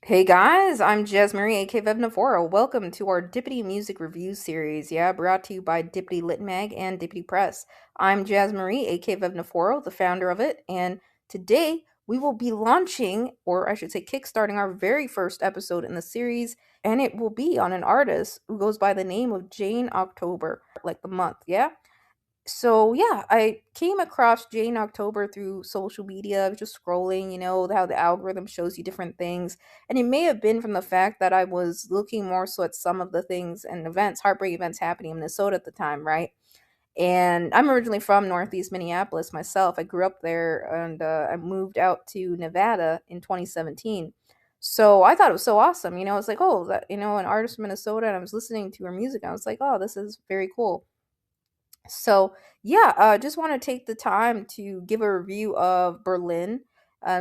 Hey guys, I'm Jez Marie, aka Navoro. Welcome to our Dipity music review series. Yeah, brought to you by Dipity Lit Mag and Dipity Press. I'm Jaz Marie, aka Navoro, the founder of it, and today we will be launching, or I should say, kickstarting our very first episode in the series, and it will be on an artist who goes by the name of Jane October, like the month. Yeah, so yeah, I came across Jane October through social media. I was just scrolling, how the algorithm shows you different things. And it may have been from the fact that I was looking more so at some of the things and events, heartbreak events happening in Minnesota at the time, right? And I'm originally from Northeast Minneapolis myself. I grew up there and I moved out to Nevada in 2017. So I thought it was so awesome. It's like, oh, that, an artist from Minnesota, and I was listening to her music. And I was like, oh, this is very cool. So yeah, just want to take the time to give a review of Berlin.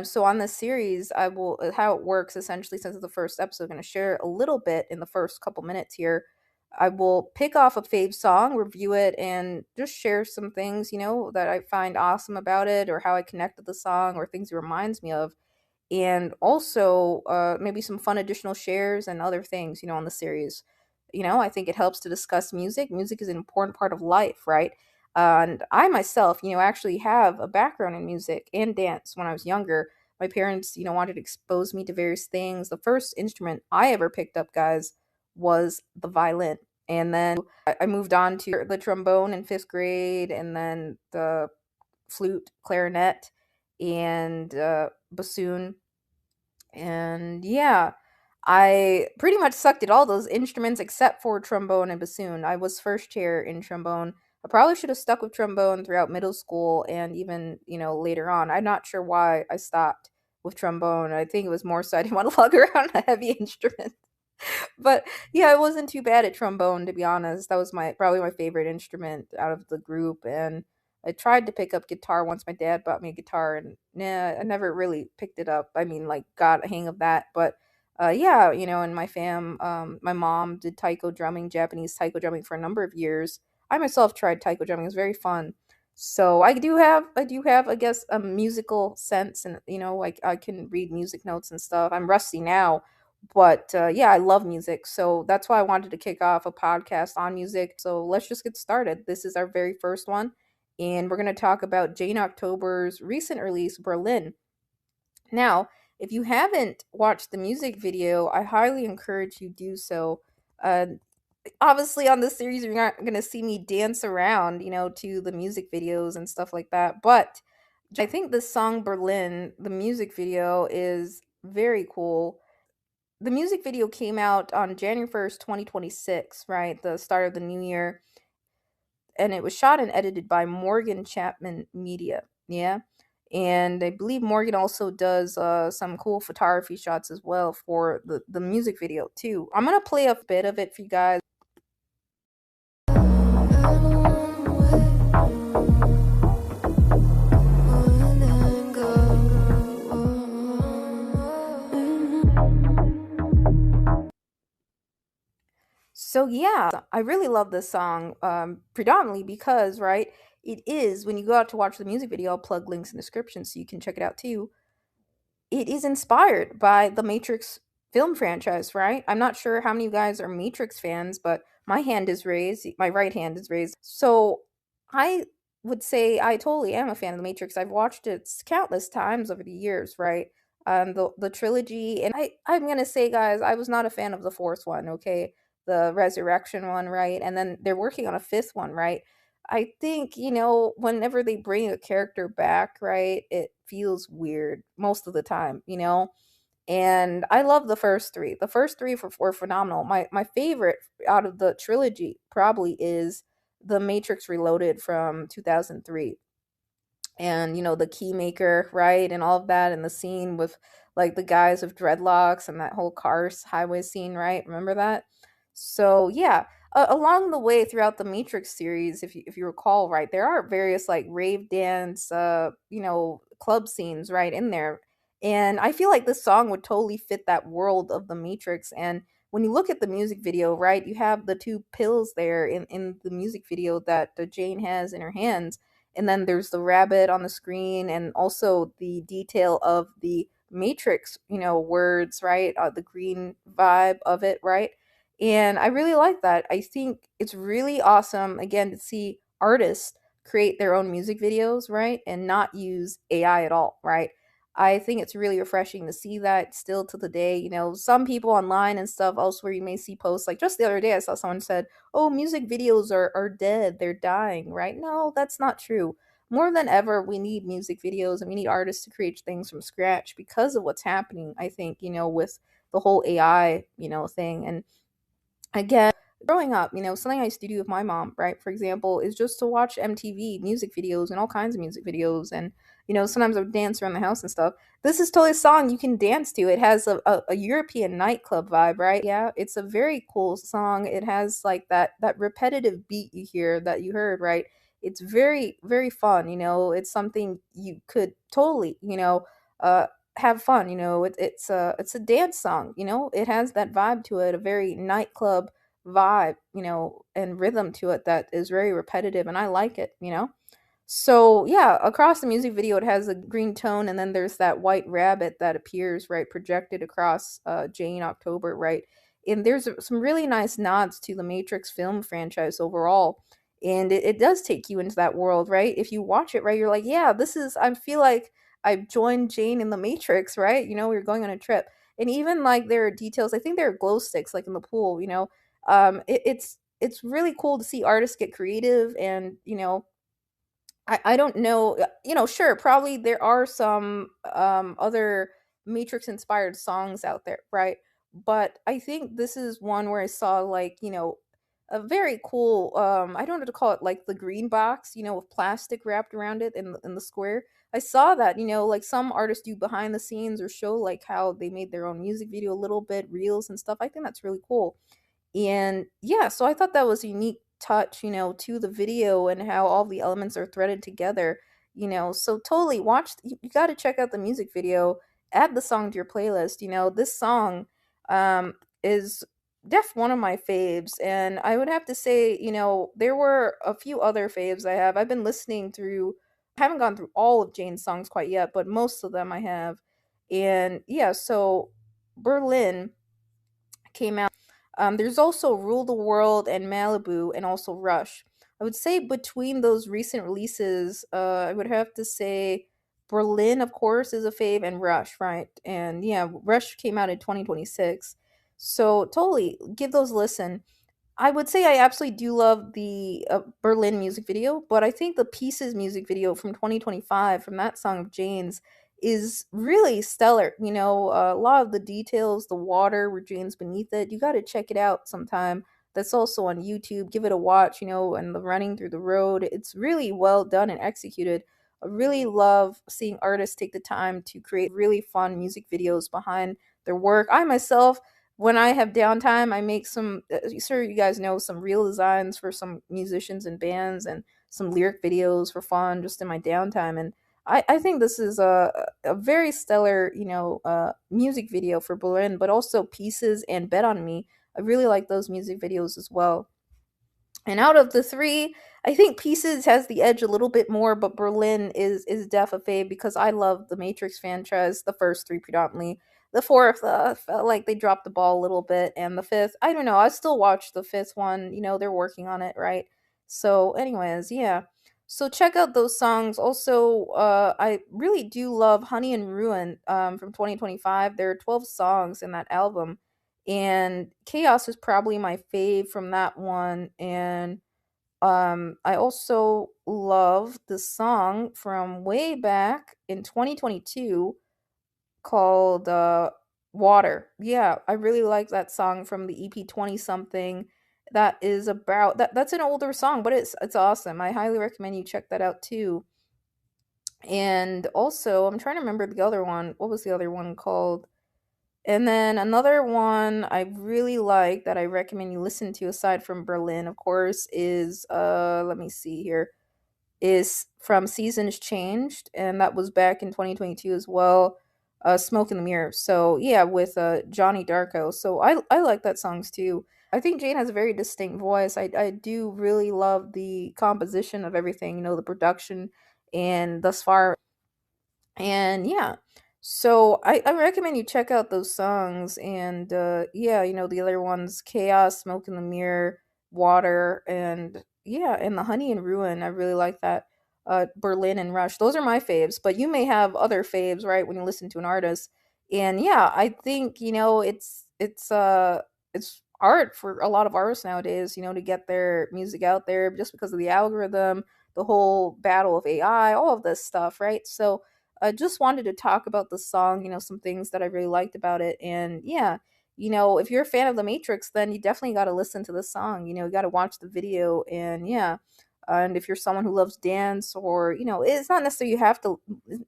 So on this series, I will how it works essentially since it's the first episode. I'm going to share a little bit in the first couple minutes here. I will pick off a fave song, review it, and just share some things that I find awesome about it, or how I connect with the song, or things it reminds me of, and also maybe some fun additional shares and other things on the series. I think it helps to discuss music. Music is an important part of life, right? And I myself, actually have a background in music and dance. When I was younger, my parents, wanted to expose me to various things. The first instrument I ever picked up, guys, was the violin. And then I moved on to the trombone in fifth grade, and then the flute, clarinet, and bassoon. And yeah, I pretty much sucked at all those instruments except for trombone and bassoon. I was first chair in trombone. I probably should have stuck with trombone throughout middle school and even, later on. I'm not sure why I stopped with trombone. I think it was more so I didn't want to lug around a heavy instrument. But yeah, I wasn't too bad at trombone, to be honest. That was my probably my favorite instrument out of the group. And I tried to pick up guitar once. My dad bought me a guitar, and nah, I never really picked it up. I mean, like, got a hang of that. But yeah, in my my mom did taiko drumming, Japanese taiko drumming, for a number of years. I myself tried taiko drumming. It was very fun. So I do have, I guess, a musical sense, and like, I can read music notes and stuff. I'm rusty now, but yeah, I love music. So that's why I wanted to kick off a podcast on music. So let's just get started. This is our very first one, and we're going to talk about Jane October's recent release, Berlin. Now, if you haven't watched the music video, I highly encourage you do so. uh, Obviously, on this series you're not going to see me dance around, to the music videos and stuff like that, but I think the song Berlin, the music video, is very cool. The music video came out on January 1st, 2026, right? The start of the new year. And it was shot and edited by Morgan Chapman Media. Yeah. And I believe Morgan also does some cool photography shots as well for the music video, too. I'm going to play a bit of it for you guys. So yeah, I really love this song, predominantly because, right, it is, when you go out to watch the music video, I'll plug links in the description so you can check it out too. It is inspired by the Matrix film franchise, right? I'm not sure how many of you guys are Matrix fans, but my hand is raised, my right hand is raised. So I would say I totally am a fan of the Matrix. I've watched it countless times over the years, right? The trilogy, and I'm gonna say, guys, I was not a fan of the fourth one. Okay, the resurrection one, right? And then they're working on a fifth one, right? I think, whenever they bring a character back, right, it feels weird most of the time. And I love the first three. The first three were phenomenal. My favorite out of the trilogy probably is The Matrix Reloaded from 2003. And, the Keymaker, right, and all of that, and the scene with, like, the guys with dreadlocks and that whole cars highway scene, right? Remember that? So yeah, along the way throughout the Matrix series, if you recall, right, there are various, like, rave dance, club scenes right in there, and I feel like this song would totally fit that world of the Matrix. And when you look at the music video, right, you have the two pills there in the music video that Jane has in her hands, and then there's the rabbit on the screen, and also the detail of the Matrix, words, right? The green vibe of it, right? And I really like that. I think it's really awesome, again, to see artists create their own music videos, right? And not use AI at all, right? I think it's really refreshing to see that still to the day. Some people online and stuff elsewhere, you may see posts like just the other day, I saw someone said, oh, music videos are dead, they're dying, right? No, that's not true. More than ever, we need music videos and we need artists to create things from scratch because of what's happening, I think, with the whole AI, thing. And again, growing up, something I used to do with my mom, right, for example, is just to watch MTV music videos and all kinds of music videos. And, sometimes I would dance around the house and stuff. This is totally a song you can dance to. It has a European nightclub vibe, right? Yeah, it's a very cool song. It has like that repetitive beat you hear that you heard, right? It's very, very fun. It's something you could totally, uh, have fun. It's a dance song. It has that vibe to it, a very nightclub vibe, and rhythm to it that is very repetitive, and I like it. So yeah, across the music video, it has a green tone, and then there's that white rabbit that appears, right, projected across Jane October, right. And there's some really nice nods to the Matrix film franchise overall, and it does take you into that world, right. If you watch it, right, you're like, yeah, this is. I feel like I've joined Jane in the Matrix, right. We're going on a trip, and even like there are details. I think there are glow sticks like in the pool. It's really cool to see artists get creative and I don't know, sure, probably there are some other Matrix inspired songs out there, right? But I think this is one where I saw like, a very cool I don't know to call it, like the green box, with plastic wrapped around it in the square. I saw that, like some artists do behind the scenes or show like how they made their own music video a little bit, reels and stuff. I think that's really cool. And yeah, so I thought that was a unique touch, to the video and how all the elements are threaded together, So totally you got to check out the music video, add the song to your playlist. This song is one of my faves. And I would have to say, there were a few other faves I have. I've been listening through, I haven't gone through all of Jane's songs quite yet, but most of them I have. And yeah, so Berlin came out. There's also Rule the World and Malibu, and also Rush. I would say between those recent releases, I would have to say Berlin, of course, is a fave, and Rush, right? And yeah, Rush came out in 2026. So totally give those a listen. I would say I absolutely do love the Berlin music video, but I think the Pieces music video from 2025 from that song of Jane's is really stellar. A lot of the details, the water where Jane's beneath it, you got to check it out sometime. That's also on YouTube. Give it a watch, and the running through the road. It's really well done and executed. I really love seeing artists take the time to create really fun music videos behind their work. I myself, when I have downtime, I make some, sure you guys know, some reel designs for some musicians and bands and some lyric videos for fun just in my downtime. And I think this is a very stellar, music video for Berlin, but also Pieces and Bet on Me. I really like those music videos as well. And out of the three, I think Pieces has the edge a little bit more, but Berlin is def a fave because I love the Matrix franchise, the first three predominantly. The fourth felt like they dropped the ball a little bit, and the fifth, I don't know. I still watch the fifth one. They're working on it, right? So, anyways, yeah. So check out those songs. Also, I really do love Honey and Ruin from 2025. There are 12 songs in that album, and Chaos is probably my fave from that one. And I also love the song from way back in 2022 called Water. Yeah, I really like that song from the EP 20 something. That is about that's an older song, but it's awesome. I highly recommend you check that out too. And also, I'm trying to remember the other one. What was the other one called? And then another one I really like that I recommend you listen to aside from Berlin, of course, is let me see here, is from Seasons Changed, and that was back in 2022 as well. Smoke in the Mirror. So yeah, with Johnny Darko. So I like that songs too. I think Jane has a very distinct voice. I do really love the composition of everything, the production and thus far. And yeah. So I recommend you check out those songs and yeah, the other ones, Chaos, Smoke in the Mirror, Water, and yeah, and the Honey and Ruin. I really like that. Berlin and Rush. Those are my faves, but you may have other faves, right, when you listen to an artist. And yeah, I think, it's art for a lot of artists nowadays, to get their music out there just because of the algorithm, the whole battle of AI, all of this stuff, right? So I just wanted to talk about the song, some things that I really liked about it. And yeah, if you're a fan of The Matrix, then you definitely got to listen to the song. You got to watch the video. And yeah, and if you're someone who loves dance, or, it's not necessarily you have to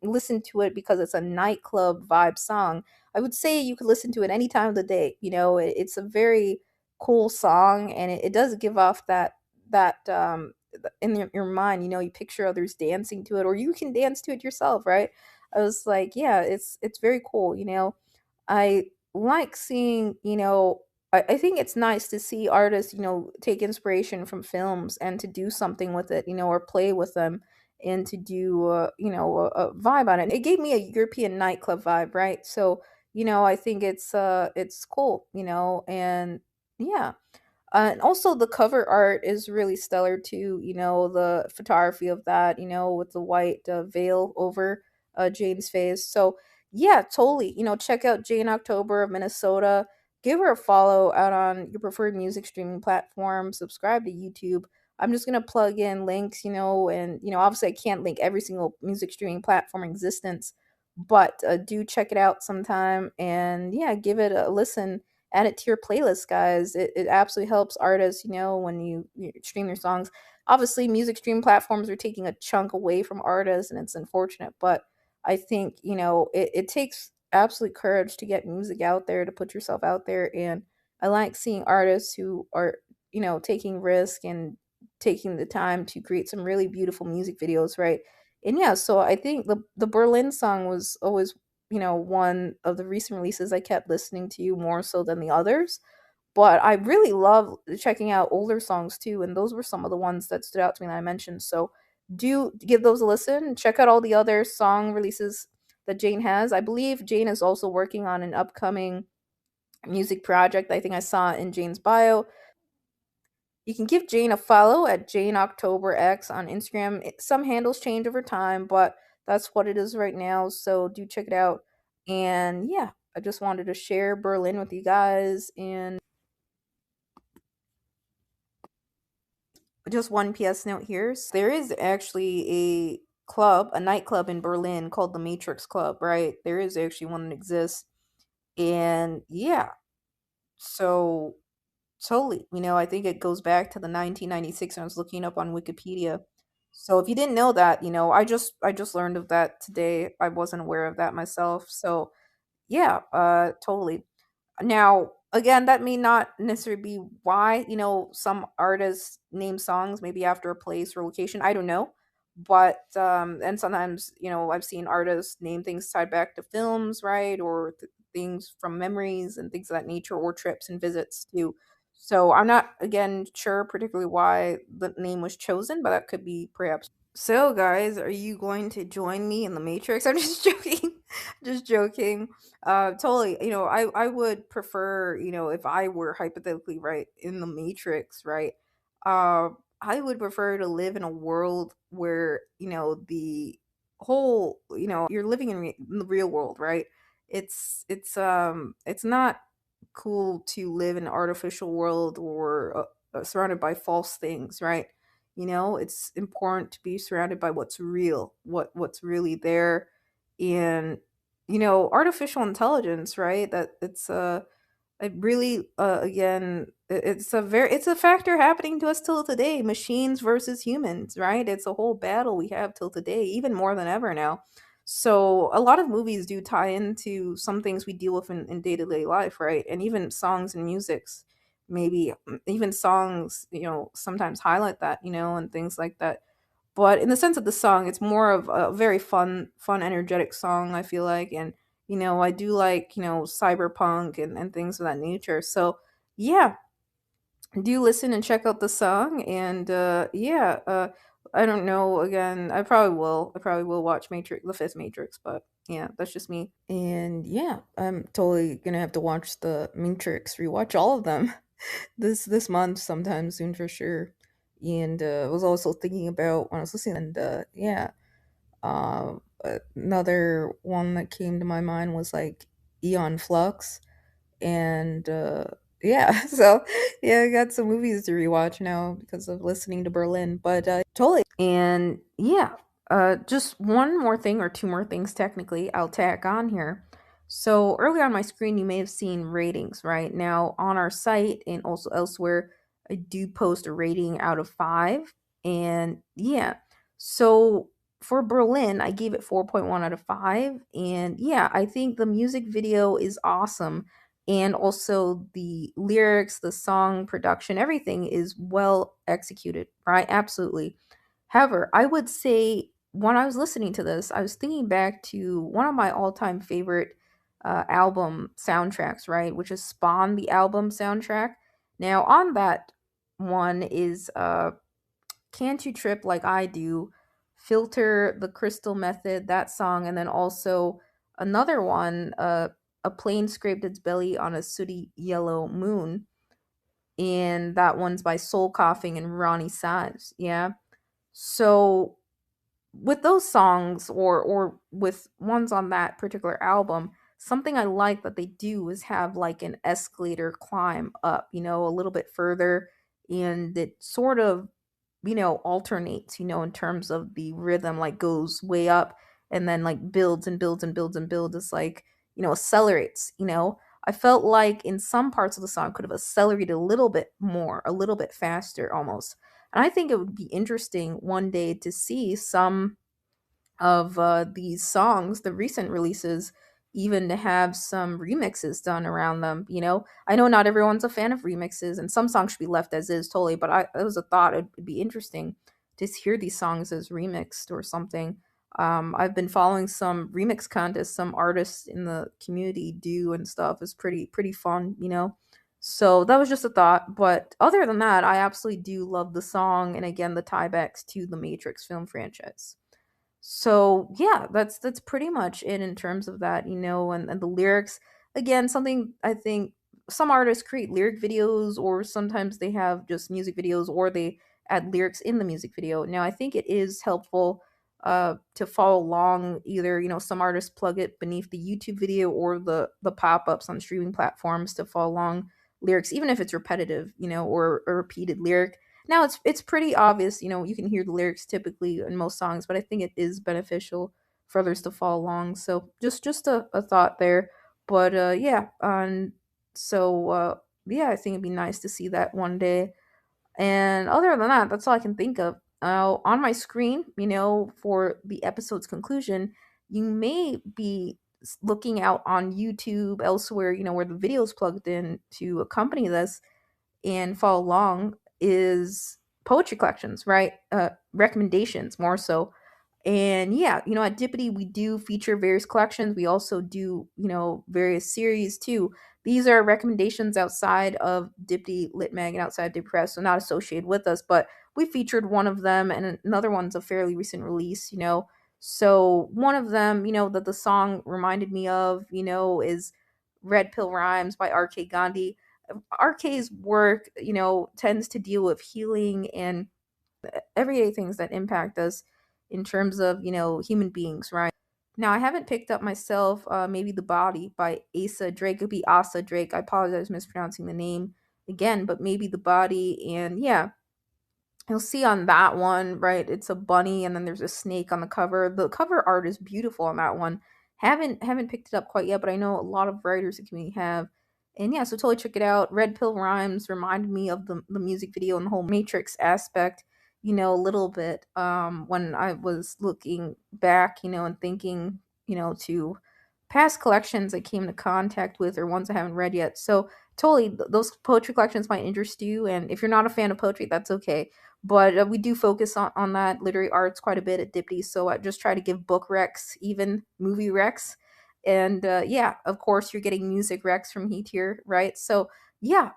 listen to it because it's a nightclub vibe song. I would say you could listen to it any time of the day. It's a very cool song, and it does give off that in your mind, you picture others dancing to it, or you can dance to it yourself, right? I was like, yeah, it's very cool. I like seeing, I think it's nice to see artists, take inspiration from films and to do something with it, or play with them, and to do, a vibe on it. It gave me a European nightclub vibe, right? So, I think it's cool, and yeah. And also the cover art is really stellar too. The photography of that, with the white veil over Jane's face. So yeah, totally. Check out Jane October of Minnesota. Give her a follow out on your preferred music streaming platform. Subscribe to YouTube. I'm just gonna plug in links, and obviously I can't link every single music streaming platform in existence, but do check it out sometime, and yeah, give it a listen, add it to your playlist, guys. It absolutely helps artists, when you stream their songs. Obviously, music stream platforms are taking a chunk away from artists, and it's unfortunate, but I think, it takes absolute courage to get music out there, to put yourself out there. And I like seeing artists who are, taking risk and taking the time to create some really beautiful music videos, right? And yeah, so I think the Berlin song was always, one of the recent releases I kept listening to more so than the others. But I really love checking out older songs too, and those were some of the ones that stood out to me that I mentioned. So do give those a listen. Check out all the other song releases that Jane has. I believe Jane is also working on an upcoming music project. I think I saw in Jane's bio. You can give Jane a follow at Jane October X on Instagram. Some handles change over time, but that's what it is right now. So do check it out. And yeah, I just wanted to share Berlin with you guys. And just one PS note here. There is actually a nightclub in Berlin called the Matrix Club, right? There is actually one that exists. And yeah, so totally. I think it goes back to the 1996 I was looking up on Wikipedia. So if you didn't know that, I just learned of that today. I wasn't aware of that myself. So yeah, totally. Now, again, that may not necessarily be why, some artists name songs maybe after a place or location. I don't know. But and sometimes, I've seen artists name things tied back to films, right? Or things from memories and things of that nature, or trips and visits too. So I'm not, again, sure particularly why the name was chosen, but that could be perhaps. So, guys, are you going to join me in the Matrix? I'm just joking. Just joking. Totally. I would prefer, if I were hypothetically right in the Matrix, right? Uh, I would prefer to live in a world where, the whole, you're living in the real world, right? It's not cool to live in an artificial world, or surrounded by false things, right? It's important to be surrounded by what's real, what's really there. And artificial intelligence, right? That it's it really, again, it's a factor happening to us till today. Machines versus humans, right? It's a whole battle we have till today, even more than ever now. So a lot of movies do tie into some things we deal with in day-to-day life, right? And even songs and musics, maybe, even songs, sometimes highlight that, and things like that. But in the sense of the song, it's more of a very fun, energetic song, I feel like. And I do like, cyberpunk and things of that nature. So yeah, do listen and check out the song. And yeah, I don't know, again, I probably will watch Matrix, the fifth Matrix. But Yeah, that's just me. And yeah, I'm totally gonna have to watch the Matrix, rewatch all of them this month sometime soon for sure. And I was also thinking about when I was listening, and yeah, another one that came to my mind was like Eon Flux, and yeah, so yeah, I got some movies to rewatch now because of listening to Berlin, but totally. And yeah, just one more thing or two more things technically I'll tack on here. So earlier on my screen, you may have seen ratings. Right now on our site and also elsewhere, I do post a rating out of 5. And yeah, so for Berlin, I gave it 4.1 out of 5. And yeah, I think the music video is awesome, and also the lyrics, the song production, everything is well executed, right? Absolutely. However, I would say when I was listening to this, I was thinking back to one of my all-time favorite album soundtracks, right? Which is Spawn, the album soundtrack. Now, on that one is Can't You Trip Like I Do, Filter, The Crystal Method, that song, and then also another one, A Plane Scraped Its Belly on a Sooty Yellow Moon, and that one's by Soul Coughing and Ronnie Sives. Yeah. So with those songs, or with ones on that particular album, something I like that they do is have like an escalator climb up, a little bit further, and it sort of, alternates, in terms of the rhythm, like goes way up and then like builds and builds and builds and builds. It's like, accelerates, I felt like in some parts of the song could have accelerated a little bit more, a little bit faster almost. And I think it would be interesting one day to see some of these songs, the recent releases, even to have some remixes done around them. I know not everyone's a fan of remixes, and some songs should be left as is totally. But it was a thought it'd be interesting to hear these songs as remixed or something. I've been following some remix contests some artists in the community do and stuff. It's pretty fun. So that was just a thought. But other than that, I absolutely do love the song, and again the tiebacks to the Matrix film franchise. So yeah, that's pretty much it in terms of that, and the lyrics. Again, something I think some artists create lyric videos, or sometimes they have just music videos, or they add lyrics in the music video. Now I think it is helpful to follow along. Either, some artists plug it beneath the YouTube video or the pop-ups on streaming platforms to follow along lyrics, even if it's repetitive, or a repeated lyric. Now it's pretty obvious, you can hear the lyrics typically in most songs, but I think it is beneficial for others to follow along. So just a thought there. But yeah, so yeah, I think it'd be nice to see that one day. And other than that, that's all I can think of. On my screen, for the episode's conclusion, you may be looking out on YouTube, elsewhere, where the video's plugged in to accompany this and follow along, is poetry collections, right? Recommendations more so. And yeah, at Dipity, we do feature various collections. We also do, various series too. These are recommendations outside of Dipity Lit Mag and outside of Dipity Press, so not associated with us, but we featured one of them, and another one's a fairly recent release. So one of them, that the song reminded me of, is Red Pill Rhymes by RK Gandhi. RK's work, tends to deal with healing and everyday things that impact us in terms of, human beings, right? Now, I haven't picked up myself, maybe The Body by Asa Drake. It could be Asa Drake. I apologize mispronouncing the name again, but maybe The Body. And yeah, you'll see on that one, right? It's a bunny and then there's a snake on the cover. The cover art is beautiful on that one. Haven't picked it up quite yet, but I know a lot of writers in the community have. And yeah, so totally check it out. Red Pill Rhymes reminded me of the music video and the whole Matrix aspect, a little bit. When I was looking back, and thinking, to past collections I came into contact with or ones I haven't read yet. So totally those poetry collections might interest you, and if you're not a fan of poetry, that's okay. But we do focus on that literary arts quite a bit at Dipty, so I just try to give book recs, even movie recs. And yeah, of course you're getting music recs from Heat here, right? So yeah,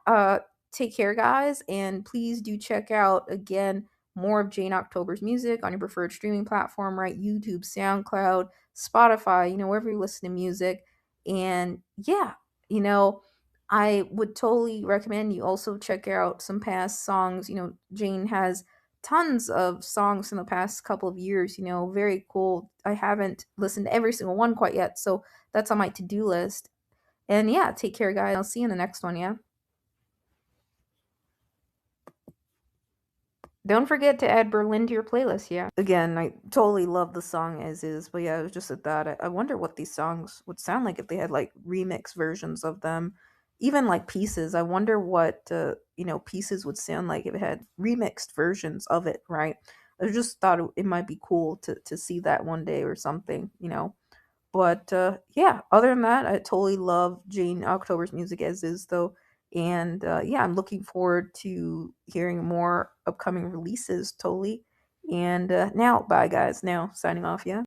take care guys, and please do check out again more of Jane October's music on your preferred streaming platform, right? YouTube, SoundCloud, Spotify, wherever you listen to music. And yeah, you know, I would totally recommend you also check out some past songs. Jane has tons of songs in the past couple of years, very cool. I haven't listened to every single one quite yet, so that's on my to-do list. And yeah, take care, guys. I'll see you in the next one, yeah? Don't forget to add Berlin to your playlist, yeah? Again, I totally love the song as is, but yeah, it was just at that. I wonder what these songs would sound like if they had like remix versions of them. Even like Pieces. I wonder what, Pieces would sound like if it had remixed versions of it, right? I just thought it might be cool to see that one day or something. But yeah, other than that, I totally love Jane October's music as is, though. And yeah, I'm looking forward to hearing more upcoming releases, totally. And now, bye, guys. Now, signing off, yeah?